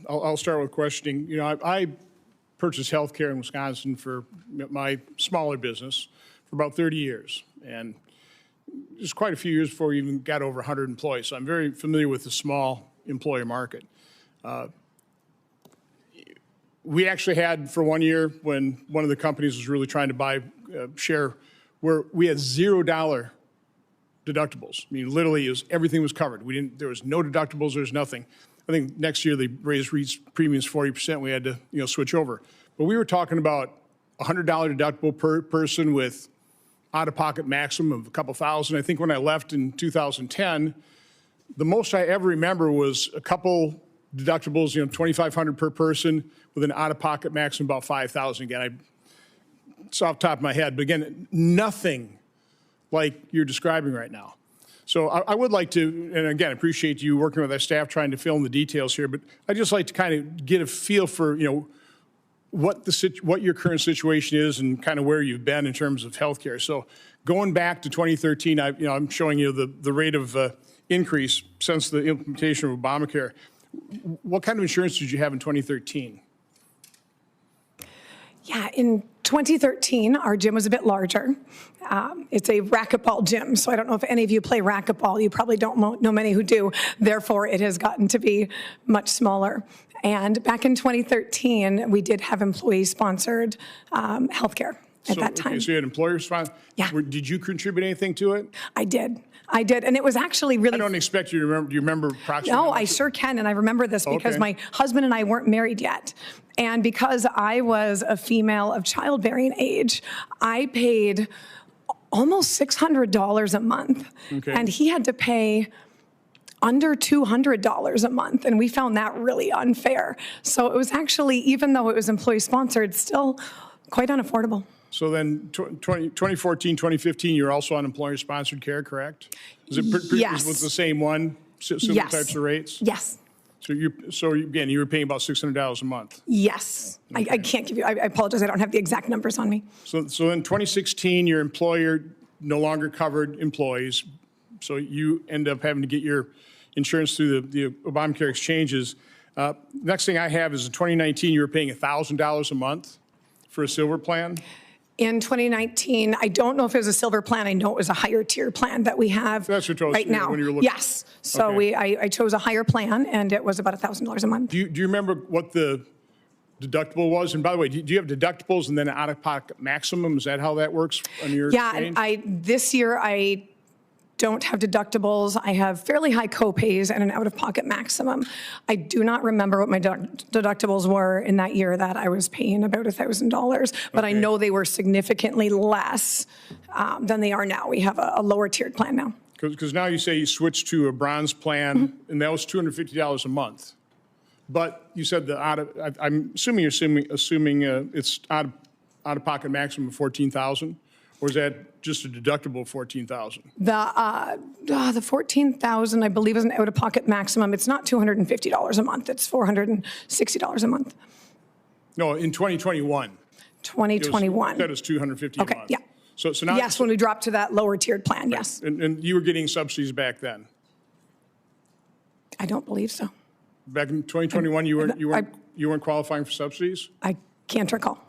I'll start with questioning. You know, I purchased health care in Wisconsin for my smaller business for about 30 years. And just quite a few years before we even got over 100 employees. So I'm very familiar with the small employer market. We actually had, for 1 year, when one of the companies was really trying to buy share, where we had $0 deductibles. I mean, literally, everything was covered. There was no deductibles. There was nothing. I think next year they raised premiums 40%. We had to, switch over. But we were talking about $100 deductible per person with out-of-pocket maximum of a couple thousand. I think when I left in 2010, the most I ever remember was a couple deductibles, $2,500 per person with an out-of-pocket maximum about $5,000. Again, it's off the top of my head, but again, nothing like you're describing right now. So I would like to, and again, appreciate you working with our staff trying to fill in the details here, but I'd just like to kind of get a feel for, what your current situation is and kind of where you've been in terms of healthcare. So going back to 2013, I'm showing you the rate of increase since the implementation of Obamacare. What kind of insurance did you have in 2013? Yeah, in 2013, our gym was a bit larger. It's a racquetball gym, so I don't know if any of you play racquetball. You probably don't know many who do. Therefore, it has gotten to be much smaller. And back in 2013, we did have employee-sponsored healthcare at that time. Okay, so you had employer-sponsored? Yeah. Did you contribute anything to it? I did, and it was actually really... I don't expect you to remember. Do you remember approximately? No, I sure can, and I remember this because my husband and I weren't married yet. And because I was a female of childbearing age, I paid almost $600 a month. Okay. And he had to pay under $200 a month, and we found that really unfair. So it was actually, even though it was employee-sponsored, still quite unaffordable. So then 2014, 2015, you're also on employer-sponsored care, correct? Is it yes. with the same one, similar yes. types of rates? Yes. So again, you were paying about $600 a month? Yes. Okay. I can't give you, I apologize, I don't have the exact numbers on me. So in 2016, your employer no longer covered employees, so you end up having to get your insurance through the Obamacare exchanges. Next thing I have is in 2019, you were paying $1,000 a month for a silver plan? In 2019, I don't know if it was a silver plan. I know it was a higher tier plan that we have right now. When you were looking. Yes. So okay. I chose a higher plan, and it was about $1,000 a month. Do you remember what the deductible was? And by the way, do you have deductibles and then an out-of-pocket maximum? Is that how that works on your exchange? Yeah, this year I don't have deductibles. I have fairly high copays and an out-of-pocket maximum. I do not remember what my deductibles were in that year that I was paying about $1,000, but I know they were significantly less than they are now. We have a lower tiered plan now. Because now you say you switched to a bronze plan, and that was $250 a month. But you said I'm assuming you're assuming it's out-of-pocket maximum of $14,000, or is that just a deductible of $14,000? The $14,000, I believe, is an out-of-pocket maximum. It's not $250 a month. It's $460 a month. No, in 2021. 2021. That is $250 a month. Yeah. So now. Yes, when we dropped to that lower tiered plan. Right. Yes. And you were getting subsidies back then. I don't believe so. Back in 2021, you weren't qualifying for subsidies? I can't recall.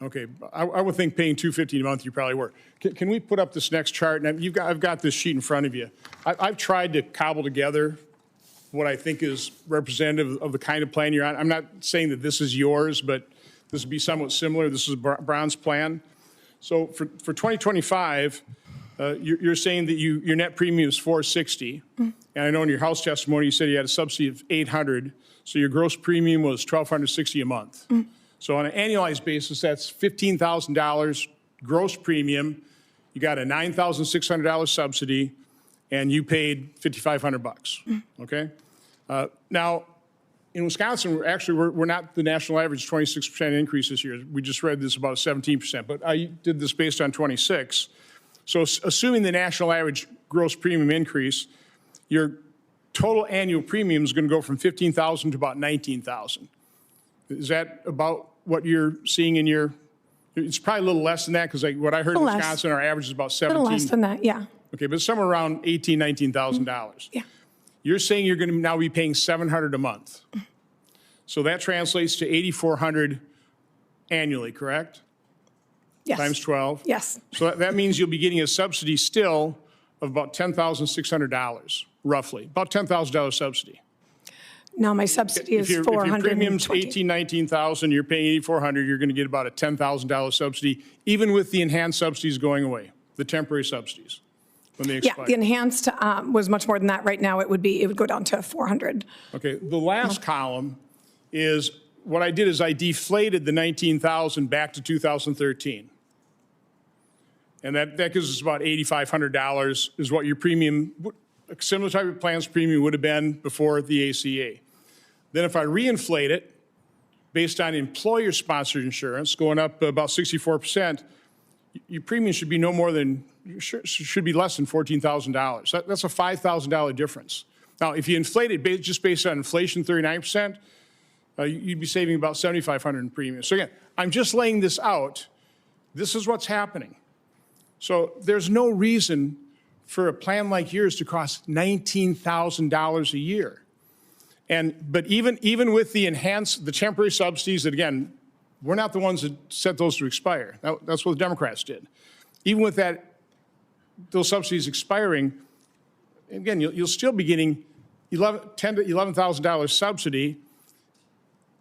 Okay, I would think paying $250 a month you probably were. Can we put up this next chart? And I've got this sheet in front of you. I've tried to cobble together what I think is representative of the kind of plan you're on. I'm not saying that this is yours, but this would be somewhat similar. This is a bronze plan. So for 2025, you're saying that your net premium is $460, and I know in your house testimony you said you had a subsidy of $800, so your gross premium was $1,260 a month. So on an annualized basis, that's $15,000 gross premium. You got a $9,600 subsidy, and you paid $5,500. Okay. Now, in Wisconsin, we're not the national average 26% increase this year. We just read this about 17%, but I did this based on 26. So assuming the national average gross premium increase, your total annual premium is going to go from $15,000 to about $19,000. Is that about what you're seeing in your? It's probably a little less than that because what I heard in Wisconsin, our average is about 17. A little less than that, yeah. Okay, but somewhere around $18,000, $19,000. Yeah. You're saying you're going to now be paying $700 a month. So that translates to $8,400 annually, correct? Yes. Times 12? Yes. So that means you'll be getting a subsidy still of about $10,600, roughly, about $10,000 subsidy. No, my subsidy is If your premium's $420. $18,000, $19,000, you're paying $8,400, you're going to get about a $10,000 subsidy, even with the enhanced subsidies going away, the temporary subsidies, when they expire. Yeah, the enhanced was much more than that. Right now, it would go down to $400. Okay, the last column is, what I did is I deflated the $19,000 back to 2013. And that gives us about $8,500 is what your premium, a similar type of plan's premium would have been before the ACA. Then if I reinflate it, based on employer-sponsored insurance, going up about 64%, your premium should be no more than, should be less than $14,000. That's a $5,000 difference. Now, if you inflate it just based on inflation, 39%, you'd be saving about $7,500 in premiums. So again, I'm just laying this out. This is what's happening. So there's no reason for a plan like yours to cost $19,000 a year. But even with the temporary subsidies that, again, we're not the ones that set those to expire. That's what the Democrats did. Even with those subsidies expiring, again, you'll still be getting $10,000 to $11,000 subsidy.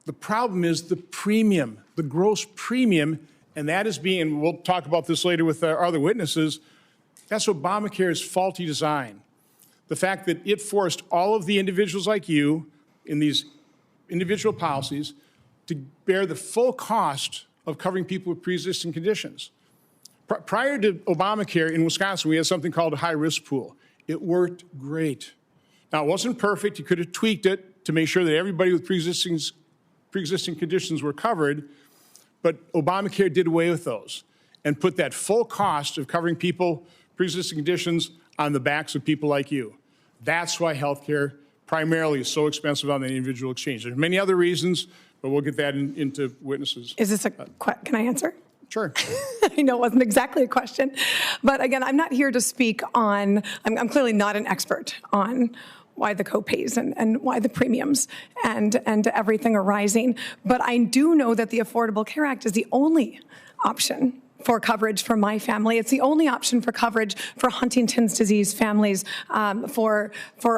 The problem is the premium, the gross premium, and that is being, we'll talk about this later with our other witnesses, that's Obamacare's faulty design. The fact that it forced all of the individuals like you in these individual policies to bear the full cost of covering people with pre-existing conditions. Prior to Obamacare in Wisconsin, we had something called a high-risk pool. It worked great. Now, it wasn't perfect. You could have tweaked it to make sure that everybody with pre-existing conditions were covered, but Obamacare did away with those and put that full cost of covering people, pre-existing conditions, on the backs of people like you. That's why health care primarily is so expensive on the individual exchange. There's many other reasons, but we'll get that into witnesses. Is this can I answer? Sure. I know it wasn't exactly a question, but again, I'm not here to speak on, I'm clearly not an expert on why the co-pays and why the premiums and everything are rising. But I do know that the Affordable Care Act is the only option for coverage for my family. It's the only option for coverage for Huntington's disease families, for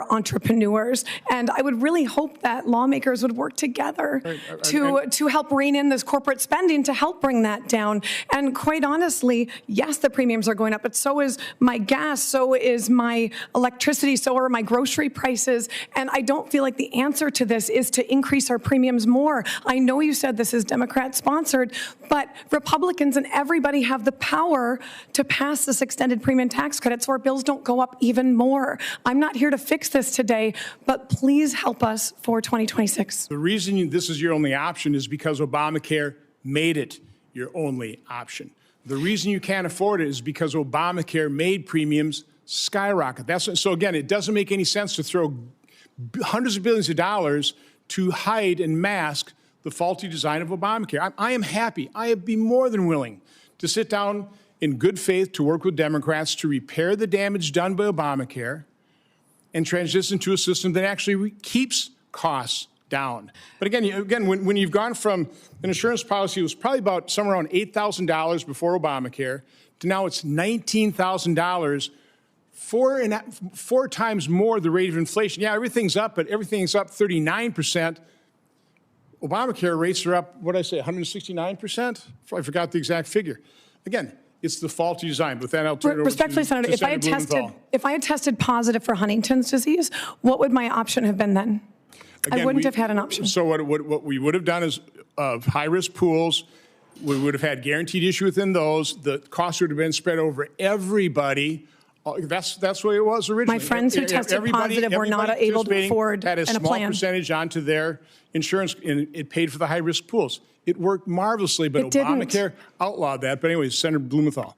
entrepreneurs. And I would really hope that lawmakers would work together to help rein in this corporate spending to help bring that down. And quite honestly, yes, the premiums are going up, but so is my gas, so is my electricity, so are my grocery prices. And I don't feel like the answer to this is to increase our premiums more. I know you said this is Democrat sponsored, but Republicans and everybody have the power to pass this extended premium tax credit so our bills don't go up even more. I'm not here to fix this today, but please help us for 2026. The reason this is your only option is because Obamacare made it your only option. The reason you can't afford it is because Obamacare made premiums skyrocket. So again, it doesn't make any sense to throw hundreds of billions of dollars to hide and mask the faulty design of Obamacare. I am happy. I would be more than willing to sit down in good faith to work with Democrats to repair the damage done by Obamacare and transition to a system that actually keeps costs down. But again, when you've gone from an insurance policy that was probably about somewhere around $8,000 before Obamacare to now it's $19,000, four times more the rate of inflation. Yeah, everything's up, but everything's up 39%. Obamacare rates are up, what did I say, 169%? I forgot the exact figure. Again, it's the faulty design, but then I'll turn it over Respectfully, Senator, if I had tested positive for Huntington's disease, what would my option have been then? Again, I wouldn't have had an option. So what we would have done is high-risk pools. We would have had guaranteed issue within those. The cost would have been spread over everybody. That's the way it was originally. My friends who tested positive were not able to afford had a small percentage onto their insurance, and it paid for the high-risk pools. It worked marvelously, but Obamacare outlawed that. But anyways, Senator Blumenthal.